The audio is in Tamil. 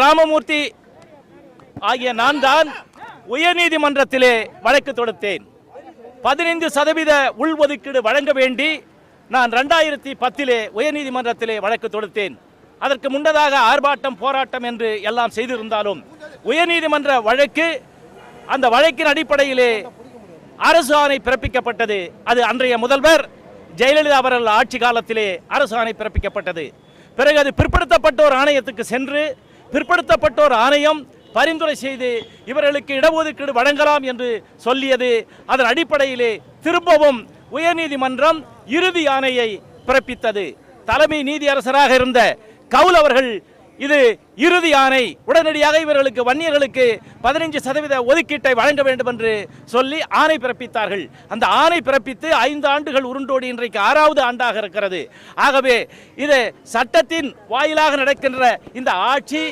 ராமமூர்த்தி ஆகிய நான் தான் உயர்நீதிமன்றத்திலே வழக்கு தொடுத்தேன். 15% உள்ஒதுக்கீடு வழங்க வேண்டி நான் 2010 உயர்நீதிமன்றத்திலே வழக்கு தொடுத்தேன். அதற்கு முன்னதாக ஆர்ப்பாட்டம் போராட்டம் என்று எல்லாம் செய்திருந்தாலும் உயர்நீதிமன்ற வழக்கு, அந்த வழக்கின் அடிப்படையிலே அரசு ஆணை பிறப்பிக்கப்பட்டது. அது அன்றைய முதல்வர் ஜெயலலிதா அவர்கள் ஆட்சி காலத்திலே அரசு ஆணை பிறப்பிக்கப்பட்டது. பிறகு அது பிற்படுத்தப்பட்டோர் ஆணையத்துக்கு சென்று பிற்படுத்தப்பட்டோர் ஆணையம் பரிந்துரை செய்து இவர்களுக்கு இடஒதுக்கீடு வழங்கலாம் என்று சொல்லியது. அதன் அடிப்படையிலே திரும்பவும் உயர்நீதிமன்றம் இறுதி ஆணையை பிறப்பித்தது. தலைமை நீதியரசராக இருந்த கவுல் அவர்கள் இது இறுதி ஆணை, உடனடியாக இவர்களுக்கு வன்னியர்களுக்கு 15% ஒதுக்கீட்டை வழங்க வேண்டும் என்று சொல்லி ஆணை பிறப்பித்தார்கள். அந்த ஆணை பிறப்பித்து 5 ஆண்டுகள் உருண்டோடி இன்றைக்கு 6வது ஆண்டாக இருக்கிறது. ஆகவே இது சட்டத்தின் வாயிலாக நடக்கின்ற இந்த ஆட்சி